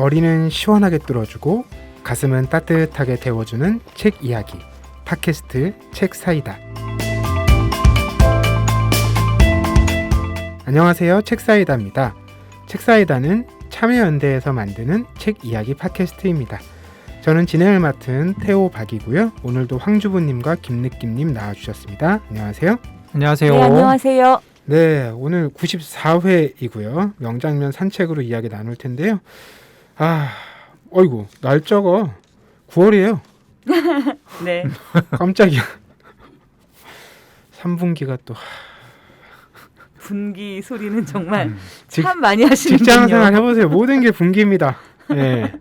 머리는 시원하게 뚫어주고 가슴은 따뜻하게 데워주는 책 이야기 팟캐스트 책사이다. 안녕하세요. 책사이다입니다. 책사이다는 참여연대에서 만드는 책 이야기 팟캐스트입니다. 저는 진행을 맡은 태호 박이고요. 오늘도 황주부님과 김느낌님 나와주셨습니다. 안녕하세요. 안녕하세요. 네, 안녕하세요. 네, 오늘 94회이고요. 명장면 산책으로 이야기 나눌 텐데요. 어이구, 날짜가 9월이에요. 네. 깜짝이야. 3분기가 또 분기 소리는 정말 참 많이 하시는군요. 직장생활 해보세요. 모든 게 분기입니다. 네.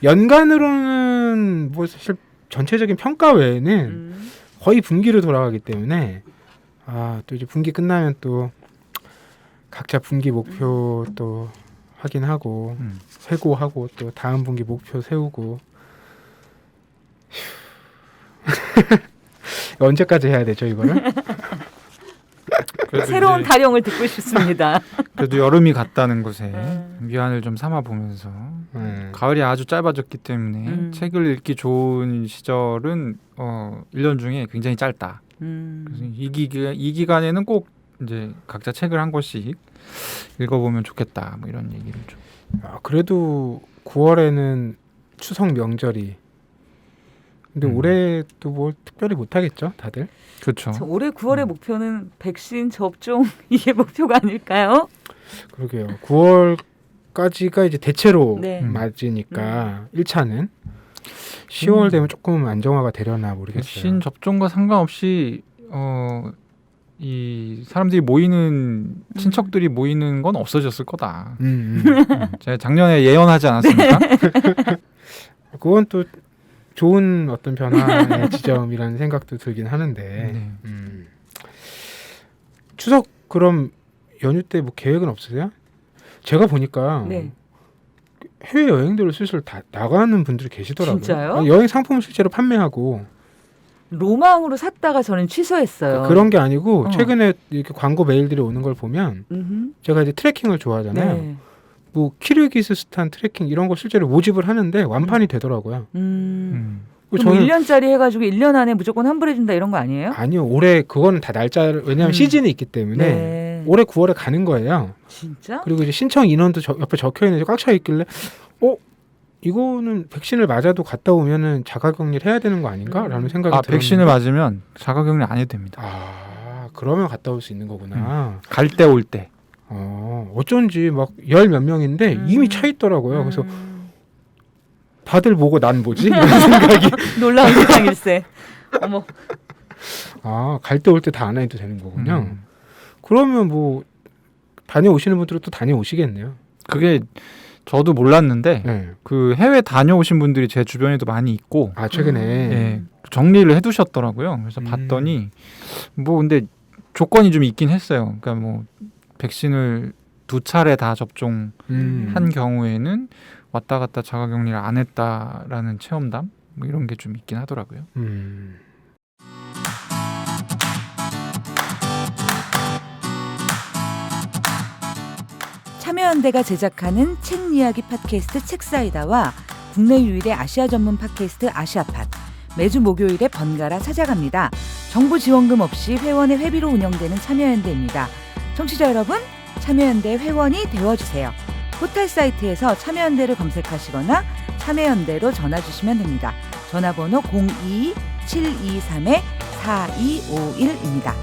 연간으로는 뭐 사실 전체적인 평가 외에는 거의 분기로 돌아가기 때문에 또 이제 분기 끝나면 또 각자 분기 목표 또 확인하고 회고하고 또 다음 분기 목표 세우고 언제까지 해야 되죠 이거를? 새로운 타령을 듣고 싶습니다. 그래도 여름이 갔다는 것에 위안을 좀 삼아 보면서 가을이 아주 짧아졌기 때문에 책을 읽기 좋은 시절은 1년 중에 굉장히 짧다. 그래서 이 기간에는 꼭 이제 각자 책을 한 권씩 읽어보면 좋겠다. 뭐 이런 얘기를 좀. 그래도 9월에는 추석 명절이. 근데 올해도 뭐 특별히 못하겠죠, 다들? 그렇죠. 올해 9월의 목표는 백신 접종 이게 목표가 아닐까요? 그러게요. 9월까지가 이제 대체로 네. 맞으니까 1차는 10월 되면 조금 안정화가 되려나 모르겠어요. 백신 접종과 상관없이 이 사람들이 모이는 친척들이 모이는 건 없어졌을 거다. 제가 작년에 예언하지 않았습니까? 그건 또 좋은 어떤 변화의 지점이라는 생각도 들긴 하는데 네. 추석 그럼 연휴 때 뭐 계획은 없으세요? 제가 보니까 네. 해외 여행들을 슬슬 다 나가는 분들이 계시더라고요. 진짜요? 여행 상품을 실제로 판매하고 로망으로 샀다가 저는 취소했어요. 그런 게 아니고 최근에 이렇게 광고 메일들이 오는 걸 보면 제가 이제 트레킹을 좋아하잖아요. 네. 뭐 키르기스스탄 트레킹 이런 거 실제로 모집을 하는데 완판이 되더라고요. 그럼 저는 1년짜리 해가지고 1년 안에 무조건 환불해준다 이런 거 아니에요? 아니요. 올해 그거는 다 날짜를 왜냐하면 시즌이 있기 때문에 네. 올해 9월에 가는 거예요. 진짜? 그리고 이제 신청 인원도 옆에 적혀 있는데 꽉 차 있길래 이거는 백신을 맞아도 갔다 오면은 자가격리를 해야 되는 거 아닌가라는 생각이 들었는데 백신을 맞으면 자가격리 안 해도 됩니다. 그러면 갔다 올 수 있는 거구나. 갈 때 올 때. 어쩐지 막 10몇 명인데 이미 차 있더라고요. 그래서 다들 보고 난 뭐지? 이런 생각이. 놀라운 세상일세. 어머. 갈 때 올 때 다 안 해도 되는 거군요. 그러면 뭐 다녀오시는 분들은 또 다녀오시겠네요. 그게 저도 몰랐는데 네. 그 해외 다녀오신 분들이 제 주변에도 많이 있고 최근에 네, 정리를 해두셨더라고요. 그래서 봤더니 뭐 근데 조건이 좀 있긴 했어요. 그러니까 뭐 백신을 2차례 다 접종한 경우에는 왔다 갔다 자가격리를 안 했다라는 체험담 뭐 이런 게 좀 있긴 하더라고요. 참여연대가 제작하는 책 이야기 팟캐스트 책사이다와 국내 유일의 아시아 전문 팟캐스트 아시아팟 매주 목요일에 번갈아 찾아갑니다. 정부 지원금 없이 회원의 회비로 운영되는 참여연대입니다. 청취자 여러분, 참여연대 회원이 되어주세요. 포털 사이트에서 참여연대를 검색하시거나 참여연대로 전화 주시면 됩니다. 전화번호 02-723-4251입니다.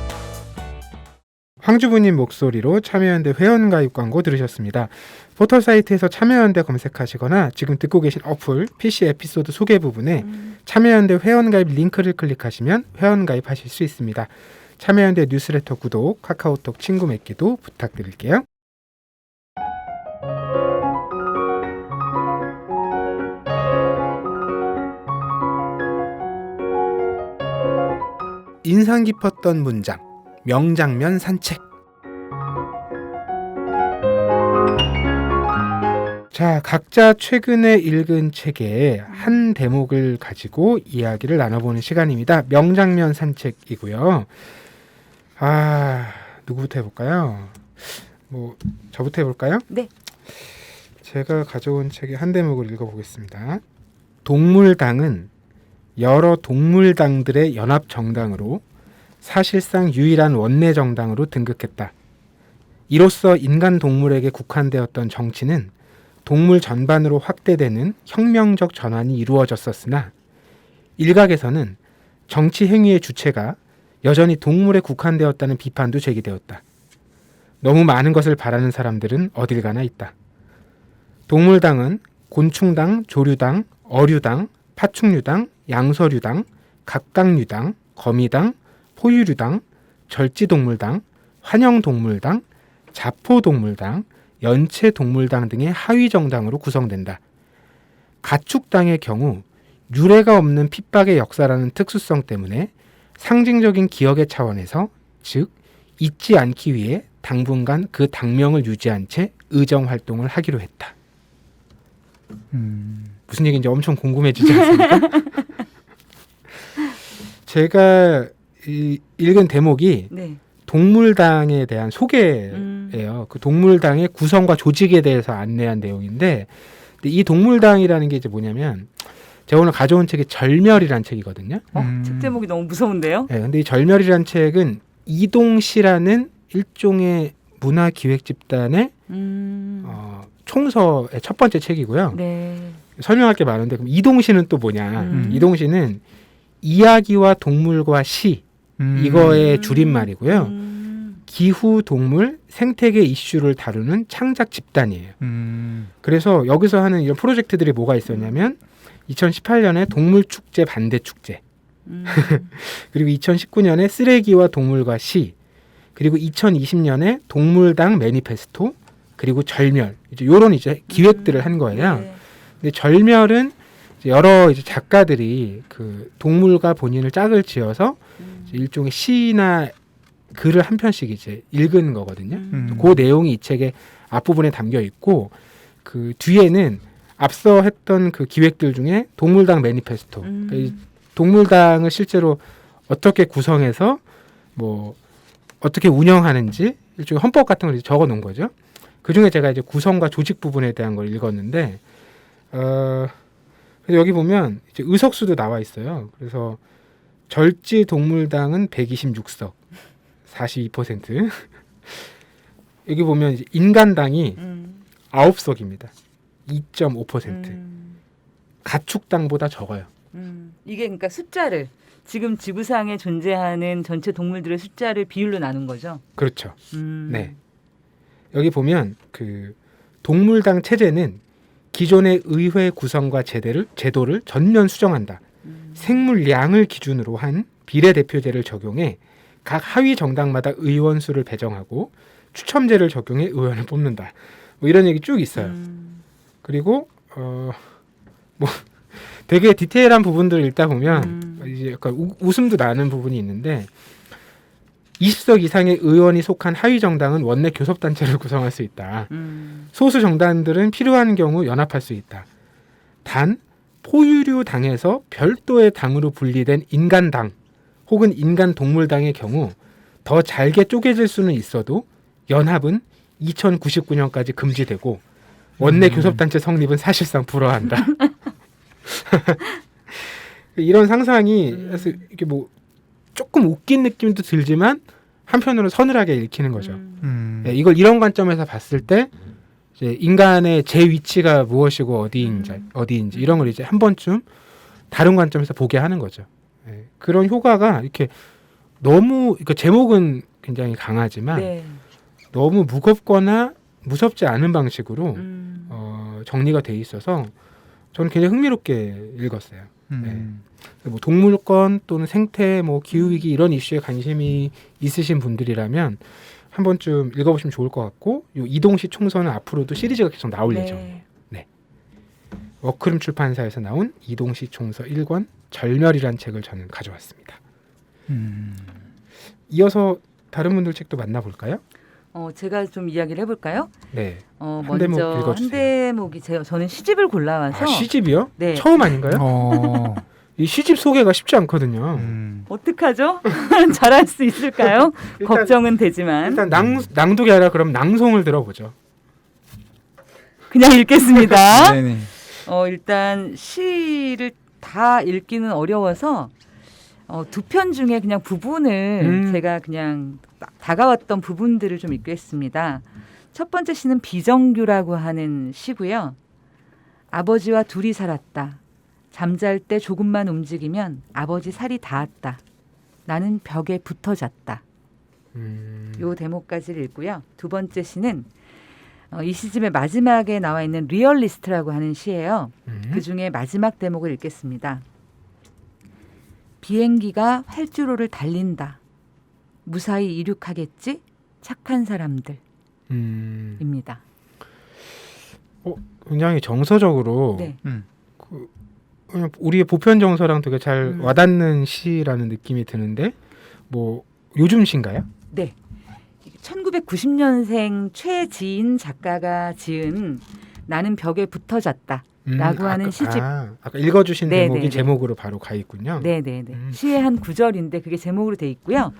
황주부님 목소리로 참여연대 회원가입 광고 들으셨습니다. 포털 사이트에서 참여연대 검색하시거나 지금 듣고 계신 어플 PC 에피소드 소개 부분에 참여연대 회원가입 링크를 클릭하시면 회원가입하실 수 있습니다. 참여연대 뉴스레터 구독, 카카오톡 친구 맺기도 부탁드릴게요. 인상 깊었던 문장, 명장면 산책. 자, 각자 최근에 읽은 책의 한 대목을 가지고 이야기를 나눠보는 시간입니다. 명장면 산책이고요. 누구부터 해볼까요? 저부터 해볼까요? 네. 제가 가져온 책의 한 대목을 읽어보겠습니다. 동물당은 여러 동물당들의 연합 정당으로 사실상 유일한 원내 정당으로 등극했다. 이로써 인간 동물에게 국한되었던 정치는 동물 전반으로 확대되는 혁명적 전환이 이루어졌었으나 일각에서는 정치 행위의 주체가 여전히 동물에 국한되었다는 비판도 제기되었다. 너무 많은 것을 바라는 사람들은 어딜 가나 있다. 동물당은 곤충당, 조류당, 어류당, 파충류당, 양서류당, 각각류당, 거미당, 포유류당, 절지동물당, 환영동물당, 자포동물당, 연체동물당 등의 하위 정당으로 구성된다. 가축당의 경우 유례가 없는 핍박의 역사라는 특수성 때문에 상징적인 기억의 차원에서, 즉 잊지 않기 위해 당분간 그 당명을 유지한 채 의정 활동을 하기로 했다. 무슨 얘기인지 엄청 궁금해지지 않습니까? 제가 읽은 대목이 네. 동물당에 대한 소개예요. 그 동물당의 구성과 조직에 대해서 안내한 내용인데, 근데 이 동물당이라는 게 이제 뭐냐면, 제가 오늘 가져온 책이 절멸이라는 책이거든요. 책 제목이 너무 무서운데요? 네, 근데 이 절멸이라는 책은 이동시라는 일종의 문화기획 집단의 총서의 첫 번째 책이고요. 네. 설명할 게 많은데, 그럼 이동시는 또 뭐냐? 음. 이동시는 이야기와 동물과 시, 이거의 줄임말이고요. 기후, 동물, 생태계 이슈를 다루는 창작 집단이에요. 그래서 여기서 하는 이런 프로젝트들이 뭐가 있었냐면 2018년에 동물축제 반대축제, 그리고 2019년에 쓰레기와 동물과 시, 그리고 2020년에 동물당 매니페스토, 그리고 절멸, 이제 요런 이제 기획들을 한 거예요. 네. 근데 절멸은 이제 여러 이제 작가들이 그 동물과 본인을 짝을 지어서 이제 일종의 시나 글을 한 편씩 이제 읽은 거거든요. 그 내용이 이 책의 앞부분에 담겨 있고, 그 뒤에는 앞서 했던 그 기획들 중에 동물당 매니페스토, 그러니까 이 동물당을 실제로 어떻게 구성해서 뭐 어떻게 운영하는지 일종의 헌법 같은 걸 적어 놓은 거죠. 그 중에 제가 이제 구성과 조직 부분에 대한 걸 읽었는데, 그래서 여기 보면 이제 의석수도 나와 있어요. 그래서 절지 동물당은 126석, 42%. 여기 보면 이제 인간당이 9석입니다. 2.5%. 가축당보다 적어요. 이게 그러니까 숫자를 지금 지구상에 존재하는 전체 동물들의 숫자를 비율로 나눈 거죠. 그렇죠. 네. 여기 보면 그 동물당 체제는 기존의 의회 구성과 제도를 전면 수정한다. 생물량을 기준으로 한 비례대표제를 적용해 각 하위 정당마다 의원 수를 배정하고 추첨제를 적용해 의원을 뽑는다. 뭐 이런 얘기 쭉 있어요. 그리고 뭐 되게 디테일한 부분들을 읽다 보면 이제 약간 웃음도 나는 부분이 있는데, 20석 이상의 의원이 속한 하위 정당은 원내 교섭단체를 구성할 수 있다. 소수 정당들은 필요한 경우 연합할 수 있다. 단 포유류 당에서 별도의 당으로 분리된 인간당 혹은 인간동물당의 경우 더 잘게 쪼개질 수는 있어도 연합은 2099년까지 금지되고 원내 교섭단체 성립은 사실상 불허한다. 이런 상상이 그래서 이게 뭐 조금 웃긴 느낌도 들지만 한편으로는 서늘하게 읽히는 거죠. 네, 이걸 이런 관점에서 봤을 때 이제 인간의 제 위치가 무엇이고 어디인지 이런 걸 이제 한 번쯤 다른 관점에서 보게 하는 거죠. 네, 그런 효과가 이렇게 너무, 그러니까 제목은 굉장히 강하지만 네. 너무 너무 무겁거나 무섭지 않은 방식으로 정리가 돼 있어서 저는 굉장히 흥미롭게 읽었어요. 네. 뭐 동물권 또는 생태, 뭐 기후 위기 이런 이슈에 관심이 있으신 분들이라면 한 번쯤 읽어보시면 좋을 것 같고, 요 이동시 총서는 앞으로도 시리즈가 계속 나올 예정이에요. 네. 워크룸 출판사에서 나온 이동시 총서 1권 절멸이란 책을 저는 가져왔습니다. 이어서 다른 분들 책도 만나볼까요? 제가 좀 이야기를 해볼까요? 네. 먼저 대목 한 읽어주세요. 대목이 저는 시집을 골라와서 시집이요? 네. 처음 아닌가요? 이 시집 소개가 쉽지 않거든요. 어떡하죠? 잘할 수 있을까요? 걱정은 되지만 일단 낭독이 아니라 그럼 낭송을 들어보죠. 그냥 읽겠습니다. 네네. 일단 시를 다 읽기는 어려워서 두 편 중에 그냥 부분을 제가 그냥 다가왔던 부분들을 좀 읽겠습니다. 첫 번째 시는 비정규라고 하는 시고요. 아버지와 둘이 살았다. 잠잘 때 조금만 움직이면 아버지 살이 닿았다. 나는 벽에 붙어 잤다. 요 대목까지를 읽고요. 두 번째 시는 이 시집의 마지막에 나와 있는 리얼리스트라고 하는 시예요. 그중에 마지막 대목을 읽겠습니다. 비행기가 활주로를 달린다. 무사히 이륙하겠지? 착한 사람들. 입니다. 굉장히 정서적으로 네. 그냥 우리의 보편 정서랑 되게 잘 와닿는 시라는 느낌이 드는데 뭐 요즘 시인가요? 네. 1990년생 최지인 작가가 지은 나는 벽에 붙어 잤다. 라고 하는 시집. 아까 읽어주신 네, 대목이 네, 네. 제목으로 바로 가 있군요. 네네네. 시의 한 구절인데 그게 제목으로 돼 있고요.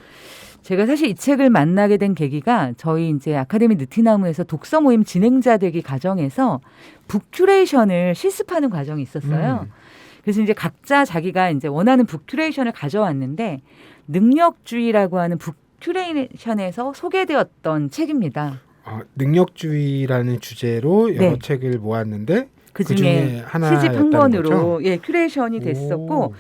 제가 사실 이 책을 만나게 된 계기가 저희 이제 아카데미 느티나무에서 독서 모임 진행자 되기 과정에서 북큐레이션을 실습하는 과정이 있었어요. 그래서 이제 각자 자기가 이제 원하는 북큐레이션을 가져왔는데 능력주의라고 하는 북큐레이션에서 소개되었던 책입니다. 능력주의라는 주제로 여러 네. 책을 모았는데 그 중에 중에 하나였다는 시집 한 권으로 거죠? 예 큐레이션이 됐었고 오.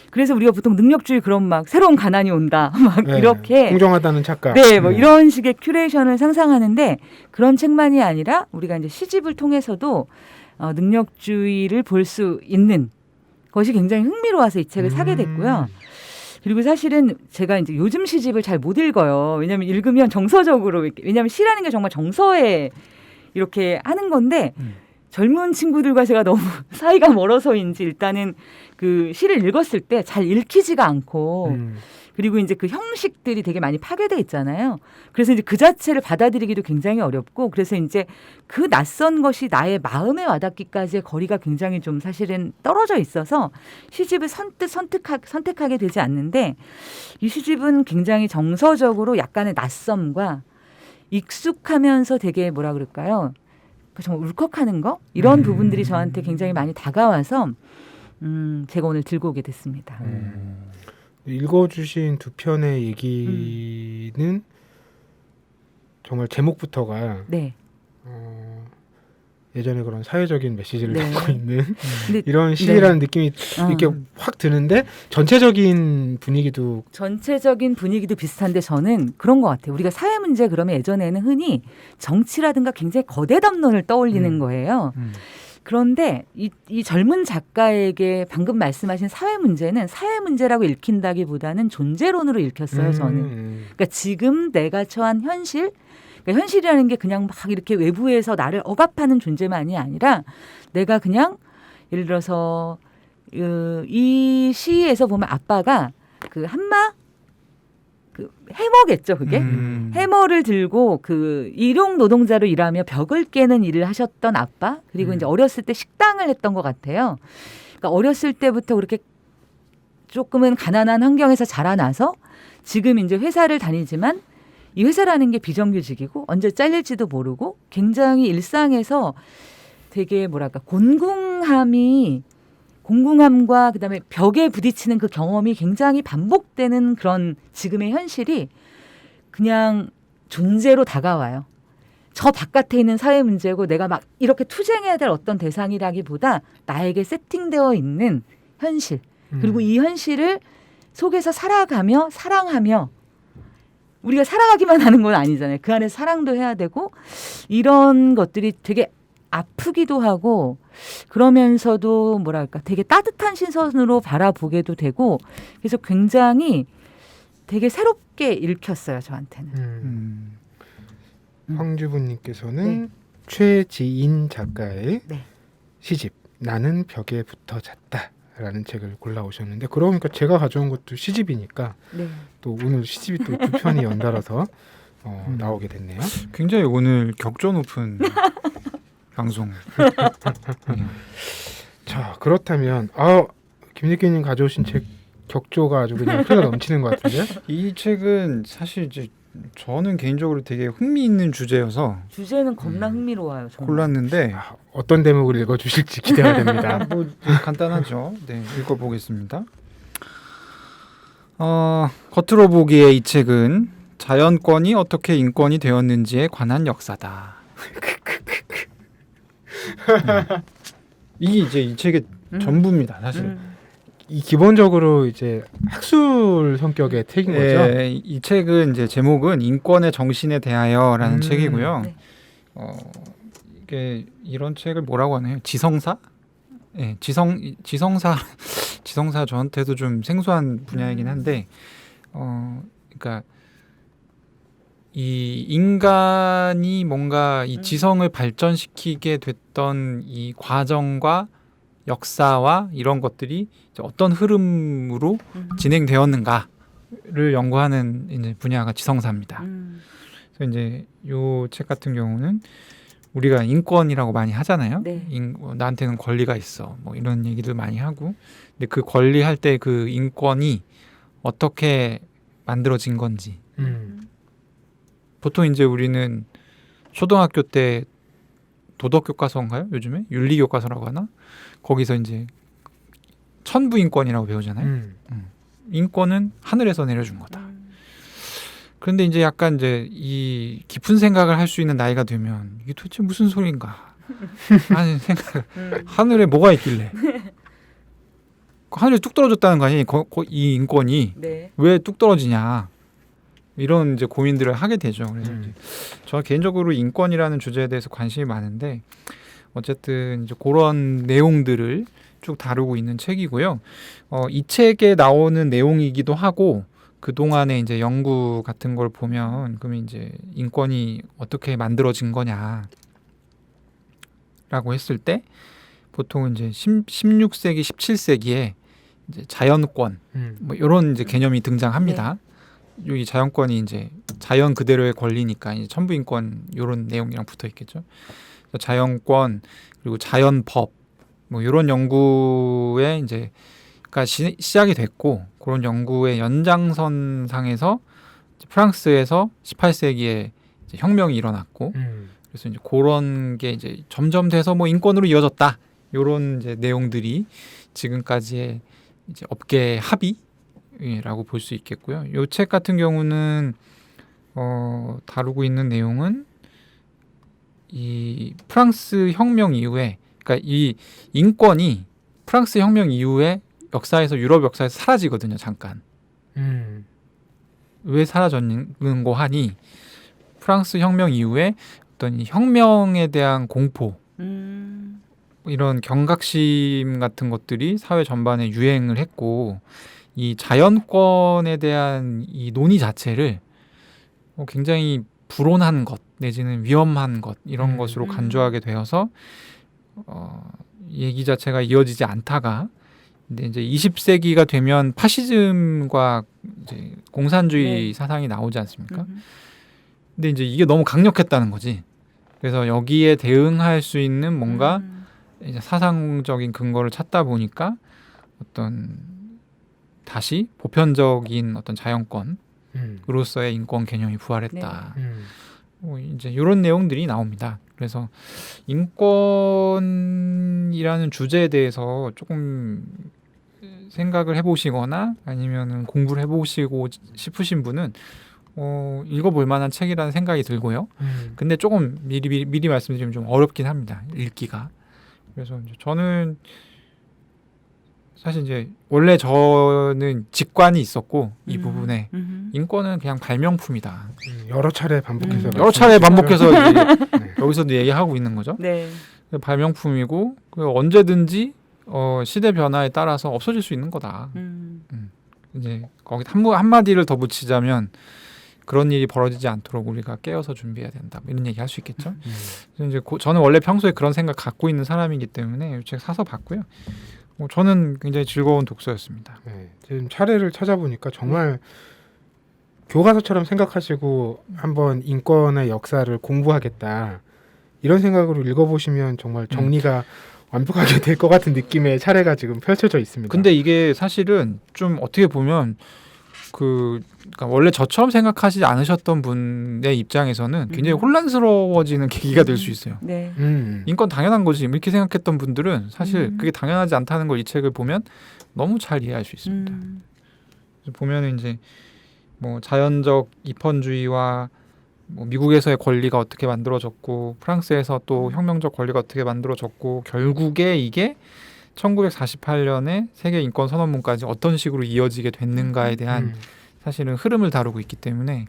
그래서 우리가 보통 능력주의 그런 막 새로운 가난이 온다 막 네, 이렇게 공정하다는 작가. 네, 뭐 이런 식의 큐레이션을 상상하는데 그런 책만이 아니라 우리가 이제 시집을 통해서도 능력주의를 볼 수 있는 것이 굉장히 흥미로워서 이 책을 사게 됐고요. 그리고 사실은 제가 이제 요즘 시집을 잘 못 읽어요. 왜냐하면 읽으면 정서적으로 왜냐하면 시라는 게 정말 정서에 이렇게 하는 건데 젊은 친구들과 제가 너무 사이가 멀어서인지 일단은 그 시를 읽었을 때 잘 읽히지가 않고 그리고 이제 그 형식들이 되게 많이 파괴돼 있잖아요. 그래서 이제 그 자체를 받아들이기도 굉장히 어렵고 그래서 이제 그 낯선 것이 나의 마음에 와닿기까지의 거리가 굉장히 좀 사실은 떨어져 있어서 시집을 선뜻 선택하게 되지 않는데 이 시집은 굉장히 정서적으로 약간의 낯섦과 익숙하면서 되게 뭐라 그럴까요? 정말 울컥하는 거 이런 부분들이 저한테 굉장히 많이 다가와서 제가 오늘 들고 오게 됐습니다. 읽어주신 두 편의 얘기는 정말 제목부터가 네. 예전에 그런 사회적인 메시지를 네. 담고 있는 근데 이런 시라는 느낌이 어. 이렇게 확 드는데 전체적인 분위기도 전체적인 분위기도 비슷한데 저는 그런 것 같아요. 우리가 사회 문제 그러면 예전에는 흔히 정치라든가 굉장히 거대 담론을 떠올리는 거예요. 그런데 이 젊은 작가에게 방금 말씀하신 사회 문제는 사회 문제라고 읽힌다기보다는 존재론으로 읽혔어요. 저는. 그러니까 지금 내가 처한 현실, 그러니까 현실이라는 게 그냥 막 이렇게 외부에서 나를 억압하는 존재만이 아니라 내가 그냥 예를 들어서 이 시에서 보면 아빠가 그 한마 그 해머겠죠, 그게. 해머를 들고 그 일용 노동자로 일하며 벽을 깨는 일을 하셨던 아빠 그리고 이제 어렸을 때 식당을 했던 것 같아요. 그러니까 어렸을 때부터 그렇게 조금은 가난한 환경에서 자라나서 지금 이제 회사를 다니지만 이 회사라는 게 비정규직이고 언제 잘릴지도 모르고 굉장히 일상에서 되게 뭐랄까 공공함과 그다음에 벽에 부딪히는 그 경험이 굉장히 반복되는 그런 지금의 현실이 그냥 존재로 다가와요. 저 바깥에 있는 사회 문제고 내가 막 이렇게 투쟁해야 될 어떤 대상이라기보다 나에게 세팅되어 있는 현실. 그리고 이 현실을 속에서 살아가며 사랑하며 우리가 살아가기만 하는 건 아니잖아요. 그 안에서 사랑도 해야 되고 이런 것들이 되게 아프기도 하고 그러면서도 뭐랄까 되게 따뜻한 시선으로 바라보게도 되고 그래서 굉장히 되게 새롭게 읽혔어요. 저한테는. 황주부님께서는 네. 최지인 작가의 네. 시집 나는 벽에 붙어 잤다라는 책을 골라오셨는데 그러니까 제가 가져온 것도 시집이니까 네. 또 오늘 시집이 또 두 편이 연달아서 나오게 됐네요. 굉장히 오늘 격조 높은 방송. 자 그렇다면 김익기님 가져오신 책 격조가 아주 그냥 피가 넘치는 것 같은데. 이 책은 사실 이제 저는 개인적으로 되게 흥미있는 주제여서 주제는 겁나 흥미로워요. 정말. 골랐는데 어떤 대목을 읽어주실지 기대가 됩니다. 뭐 간단하죠. 네, 읽어보겠습니다. 겉으로 보기에 이 책은 자연권이 어떻게 인권이 되었는지에 관한 역사다. 이게 이제 이 책의 전부입니다, 사실. 이 기본적으로 이제 학술 성격의 책인 거죠. 네, 이 책은 이제 제목은 인권의 정신에 대하여라는 책이고요. 네. 이게 이런 책을 뭐라고 하나요? 지성사? 네, 지성사 저한테도 좀 생소한 분야이긴 한데, 그러니까 이 인간이 뭔가 이 지성을 발전시키게 됐던 이 과정과 역사와 이런 것들이 이제 어떤 흐름으로 진행되었는가를 연구하는 이제 분야가 지성사입니다. 그래서 이제 요 책 같은 경우는 우리가 인권이라고 많이 하잖아요. 네. 나한테는 권리가 있어. 뭐 이런 얘기들 많이 하고. 근데 그 권리 할 때 그 인권이 어떻게 만들어진 건지. 보통 이제 우리는 초등학교 때 도덕 교과서인가요? 요즘에 윤리 교과서라고 하나? 거기서 이제 천부 인권이라고 배우잖아요. 인권은 하늘에서 내려준 거다. 그런데 이제 약간 이제 이 깊은 생각을 할 수 있는 나이가 되면 이게 도대체 무슨 소리인가 하는 생각. 하늘에 뭐가 있길래? 하늘에 뚝 떨어졌다는 거 아니에요? 이 인권이 네. 왜 뚝 떨어지냐? 이런 이제 고민들을 하게 되죠. 그래서 이제 저 개인적으로 인권이라는 주제에 대해서 관심이 많은데 어쨌든 이제 그런 내용들을 쭉 다루고 있는 책이고요. 이 책에 나오는 내용이기도 하고 그 동안에 이제 연구 같은 걸 보면 그러면 이제 인권이 어떻게 만들어진 거냐라고 했을 때 보통은 이제 16세기, 17세기에 이제 자연권 뭐 이런 이제 개념이 등장합니다. 여기 자연권이 이제 자연 그대로의 권리니까 이제 천부인권 이런 내용이랑 붙어 있겠죠. 그래서 자연권 그리고 자연법 뭐 이런 연구에 이제 가 시작이 됐고 그런 연구의 연장선상에서 프랑스에서 18세기에 이제 혁명이 일어났고 그래서 이제 그런 게 이제 점점 돼서 뭐 인권으로 이어졌다 이런 이제 내용들이 지금까지의 이제 업계 합의라고 볼 수 있겠고요. 이 책 같은 경우는 다루고 있는 내용은 이 프랑스 혁명 이후에 그러니까 이 인권이 프랑스 혁명 이후에 역사에서 유럽 역사에서 사라지거든요. 잠깐. 왜 사라졌는고 하니 프랑스 혁명 이후에 어떤 이 혁명에 대한 공포 이런 경각심 같은 것들이 사회 전반에 유행을 했고 이 자연권에 대한 이 논의 자체를 굉장히 불온한 것 내지는 위험한 것 이런 것으로 간주하게 되어서 얘기 자체가 이어지지 않다가 근데 이제 20세기가 되면 파시즘과 이제 공산주의 사상이 나오지 않습니까? 근데 이제 이게 너무 강력했다는 거지. 그래서 여기에 대응할 수 있는 뭔가 이제 사상적인 근거를 찾다 보니까 어떤 다시 보편적인 어떤 자연권으로서의 인권 개념이 부활했다. 뭐 이제 이런 내용들이 나옵니다. 그래서 인권이라는 주제에 대해서 조금 생각을 해보시거나 아니면은 공부를 해보시고 싶으신 분은 읽어볼 만한 책이라는 생각이 들고요. 근데 조금 미리 말씀드리면 좀 어렵긴 합니다. 읽기가. 그래서 이제 저는 사실 이제 원래 저는 직관이 있었고 이 부분에 인권은 그냥 발명품이다. 여러 차례 반복해서 이제 여기서도 얘기하고 있는 거죠. 네. 발명품이고 언제든지 시대 변화에 따라서 없어질 수 있는 거다. 이제 거기 한마디를 더 붙이자면 그런 일이 벌어지지 않도록 우리가 깨어서 준비해야 된다. 뭐 이런 얘기 할 수 있겠죠. 그래서 이제 저는 원래 평소에 그런 생각 갖고 있는 사람이기 때문에 이 책 사서 봤고요. 저는 굉장히 즐거운 독서였습니다. 네, 지금 차례를 찾아보니까 정말 교과서처럼 생각하시고 한번 인권의 역사를 공부하겠다 이런 생각으로 읽어보시면 정말 정리가 완벽하게 될 것 같은 느낌의 차례가 지금 펼쳐져 있습니다. 근데 이게 사실은 좀 어떻게 보면 그러니까 원래 저처럼 생각하지 않으셨던 분의 입장에서는 굉장히 혼란스러워지는 계기가 될 수 있어요. 네. 인권 당연한 거지 이렇게 생각했던 분들은 사실 음. 그게 당연하지 않다는 걸 이 책을 보면 너무 잘 이해할 수 있습니다. 그래서 보면은 이제 뭐 자연적 입헌주의와 뭐 미국에서의 권리가 어떻게 만들어졌고 프랑스에서 또 혁명적 권리가 어떻게 만들어졌고 결국에 이게 1948년에 세계 인권 선언문까지 어떤 식으로 이어지게 됐는가에 대한 사실은 흐름을 다루고 있기 때문에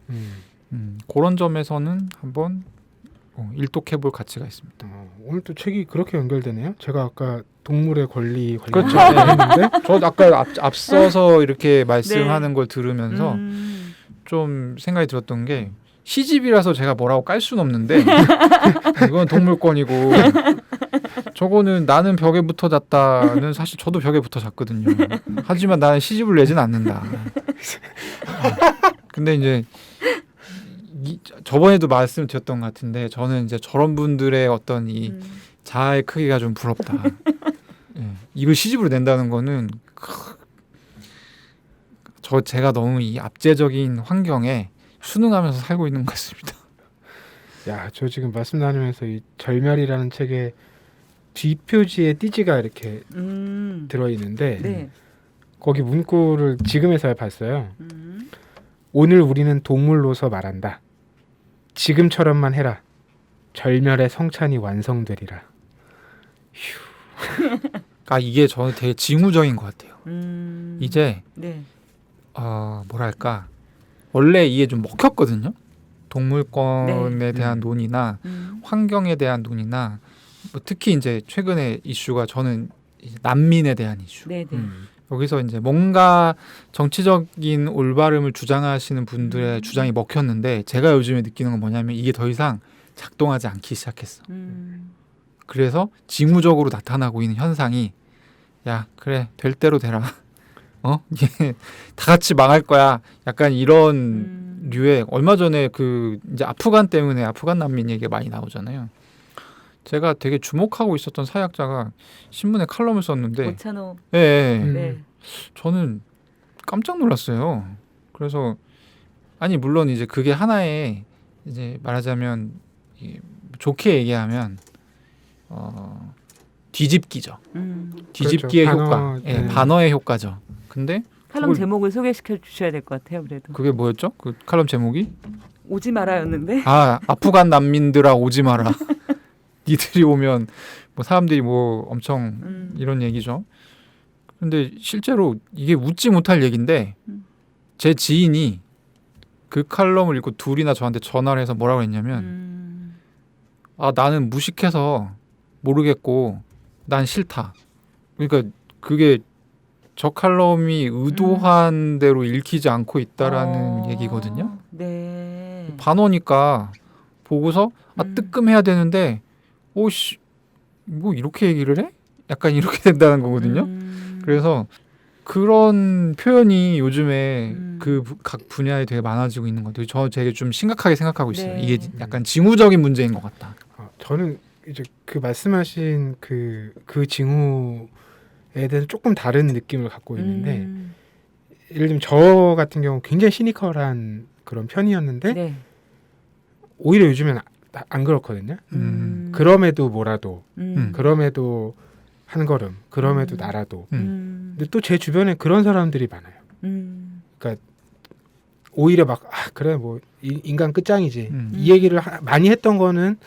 그런 점에서는 한번 일독해볼 가치가 있습니다. 오늘 또 책이 그렇게 연결되네요. 제가 아까 동물의 권리 그렇죠. 했는데 저 아까 앞서서 이렇게 말씀하는 걸 들으면서 좀 생각이 들었던 게 시집이라서 제가 뭐라고 깔 수는 없는데 이건 동물권이고 저거는 나는 벽에 붙어 잤다는 사실 저도 벽에 붙어 잤거든요. 하지만 나는 시집을 내진 않는다. 근데 이제 저번에도 말씀드렸던 것 같은데 저는 이제 저런 분들의 어떤 이 자아의 크기가 좀 부럽다. 예, 이걸 시집으로 낸다는 거는 제가 너무 이 압제적인 환경에 순응하면서 살고 있는 것 같습니다. 야, 저 지금 말씀 나누면서 이 절멸이라는 책의 뒷표지에 띠지가 이렇게 들어있는데 네. 거기 문구를 지금에서야 봤어요. 오늘 우리는 동물로서 말한다. 지금처럼만 해라. 절멸의 성찬이 완성되리라. 아 이게 저는 되게 징후적인 것 같아요. 이제 네. 뭐랄까 원래 이게 좀 먹혔거든요. 동물권에 네. 대한 논의나 환경에 대한 논의나 뭐 특히 이제 최근에 이슈가 저는 이제 난민에 대한 이슈. 네, 네. 여기서 이제 뭔가 정치적인 올바름을 주장하시는 분들의 주장이 먹혔는데 제가 요즘에 느끼는 건 뭐냐면 이게 더 이상 작동하지 않기 시작했어. 그래서 징후적으로 나타나고 있는 현상이 야 그래 될 대로 되라. 이게 다 같이 망할 거야. 약간 이런 류의 얼마 전에 그 이제 아프간 때문에 아프간 난민 얘기가 많이 나오잖아요. 제가 되게 주목하고 있었던 사회학자가 신문에 칼럼을 썼는데 오찬호. 예. 네. 저는 깜짝 놀랐어요. 그래서 아니 물론 이제 그게 하나의 이제 말하자면 좋게 얘기하면 뒤집기죠. 뒤집기의 그렇죠. 효과, 네. 반어의 효과죠. 근데 칼럼 그걸- 제목을 소개시켜 주셔야 될 것 같아요. 그래도 그게 뭐였죠? 그 칼럼 제목이 오지 마라였는데. 아프간 난민들아 오지 마라. 니들이 오면 뭐 사람들이 뭐 엄청 이런 얘기죠. 근데 실제로 이게 웃지 못할 얘기인데 제 지인이 그 칼럼을 읽고 둘이나 저한테 전화를 해서 뭐라고 했냐면 나는 무식해서 모르겠고 난 싫다. 그러니까 그게 저 칼럼이 의도한 대로 읽히지 않고 있다라는 얘기거든요. 네. 반어니까 보고서 뜨끔해야 되는데 오씨 뭐 이렇게 얘기를 해? 약간 이렇게 된다는 거거든요. 그래서 그런 표현이 요즘에 그 각 분야에 되게 많아지고 있는 것 같아요. 저 되게 좀 심각하게 생각하고 있어요. 네. 이게 약간 징후적인 문제인 것 같다. 저는 이제 그 말씀하신 그 징후에 대해서 조금 다른 느낌을 갖고 있는데 예를 들면 저 같은 경우 굉장히 시니컬한 그런 편이었는데 네. 오히려 요즘엔 안 그렇거든요. 그럼에도 뭐라도 그럼에도 한 걸음 그럼에도 나라도 근데 또 제 주변에 그런 사람들이 많아요. 그러니까 오히려 막 그래 뭐 인간 끝장이지 이 얘기를 많이 했던 거는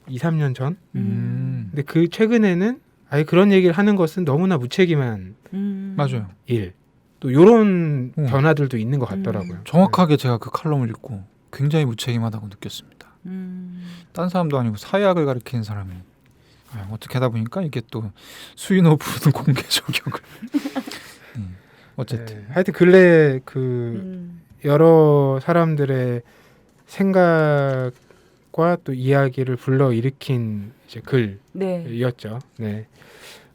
2, 3년 전. 근데 그 최근에는 아예 그런 얘기를 하는 것은 너무나 무책임한 맞아요. 일. 또 이런 변화들도 있는 것 같더라고요. 정확하게 제가 그 칼럼을 읽고 굉장히 무책임하다고 느꼈습니다. 딴 사람도 아니고 사회학을 가르치는 사람이 어떻게 하다 보니까 이게 또 수인호부는 공개 저격을 어쨌든 네, 하여튼 근래 그 여러 사람들의 생각과 또 이야기를 불러일으킨 이제 글이었죠. 네.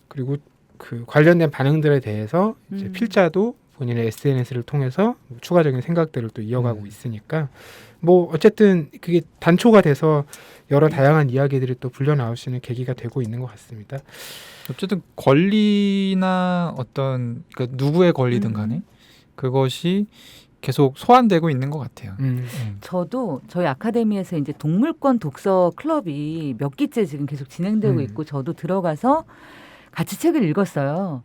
그리고 그 관련된 반응들에 대해서 이제 필자도 본인의 SNS를 통해서 추가적인 생각들을 또 이어가고 있으니까 뭐 어쨌든 그게 단초가 돼서 여러 다양한 이야기들이 또 불려 나올 수 있는 계기가 되고 있는 것 같습니다. 어쨌든 권리나 어떤 그러니까 누구의 권리든 간에 그것이 계속 소환되고 있는 것 같아요. 저도 저희 아카데미에서 이제 동물권 독서 클럽이 몇 기째 지금 계속 진행되고 있고 저도 들어가서 같이 책을 읽었어요.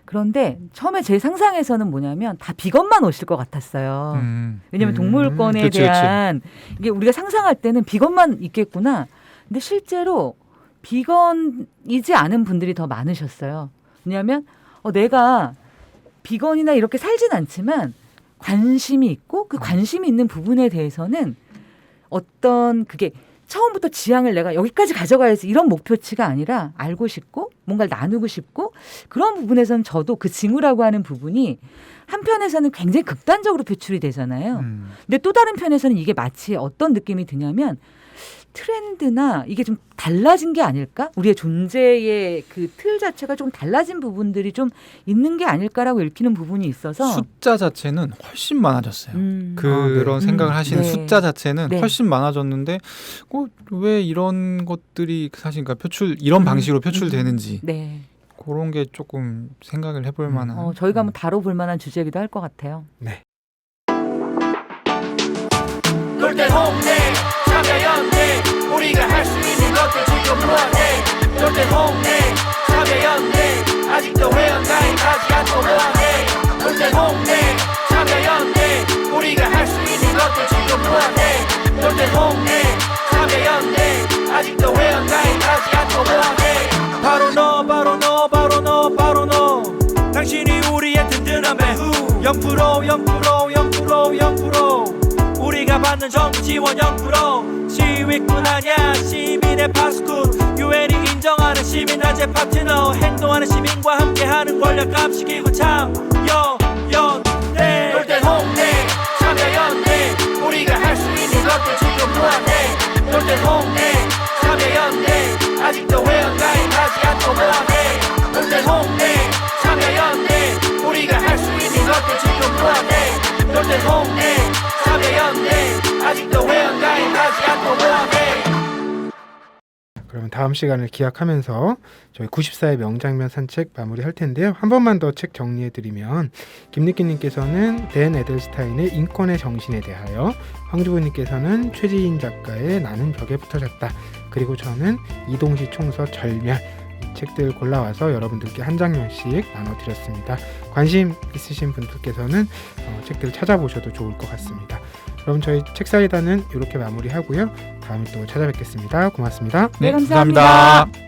그런데 처음에 제 상상에서는 뭐냐면 다 비건만 오실 것 같았어요. 왜냐하면 동물권에 그치, 대한 이게 우리가 상상할 때는 비건만 있겠구나. 근데 실제로 비건이지 않은 분들이 더 많으셨어요. 왜냐하면 내가 비건이나 이렇게 살진 않지만 관심이 있고 그 관심이 있는 부분에 대해서는 어떤 그게 처음부터 지향을 내가 여기까지 가져가야지 이런 목표치가 아니라 알고 싶고 뭔가를 나누고 싶고 그런 부분에서는 저도 그 징후라고 하는 부분이 한편에서는 굉장히 극단적으로 표출이 되잖아요. 근데 또 다른 편에서는 이게 마치 어떤 느낌이 드냐면 트렌드나 이게 좀 달라진 게 아닐까? 우리의 존재의 그 틀 자체가 좀 달라진 부분들이 좀 있는 게 아닐까라고 읽히는 부분이 있어서 숫자 자체는 훨씬 많아졌어요. 그런 네. 생각을 하시는 네. 숫자 자체는 네. 훨씬 많아졌는데 왜 이런 것들이 사실 그러니까 이런 방식으로 표출되는지 네. 그런 게 조금 생각을 해볼 만한. 저희가 한번 다뤄볼 만한 주제이기도 할 것 같아요. 네. 놀때 홍대 참여연대 우리가 할 수 있는 것들 지금 뭐하네 놀때 홍대 참여연대 아직도 회원가입하지 않고 뭐하네 놀때 홍대 참여연대 우리가 할 수 있는 것들 지금 뭐하네 놀때 홍대 참여연대 아직도 회원가입하지 않고 뭐하네 바로 너 바로 너 바로 너 바로 너 당신이 우리의 든든한 배후 0% 우리가 받는 정부 지원 0% 시위꾼 아냐 시민의 파수꾼 유엔이 인정하는 시민단체 파트너 행동하는 시민과 함께하는 권력 감시기구 참여연대 놀땐 홍대 참여연대 우리가 할 수 있는 것들 지금 뭐하네 놀땐 홍대 참여연대 아직도 회원가입하지 않고 뭐하네 놀땐 홍대 참여연대 우리가 할 수 있는 것들 지금 뭐하네 놀땐 홍대 참여연대 아직도 회원가입하지 않고 뭐하네 그러면 다음 시간을 기약하면서 저희 94의 명장면 산책 마무리할 텐데요. 한 번만 더 책 정리해드리면 김니끼님께서는 댄 에델스타인의 인권의 정신에 대하여, 황주부님께서는 최지인 작가의 나는 벽에 붙어졌다, 그리고 저는 이동시 총서 절멸, 이 책들 골라와서 여러분들께 한 장면씩 나눠드렸습니다. 관심 있으신 분들께서는 책들 찾아보셔도 좋을 것 같습니다. 그럼 저희 책사이다는 이렇게 마무리하고요. 다음에 또 찾아뵙겠습니다. 고맙습니다. 네, 감사합니다.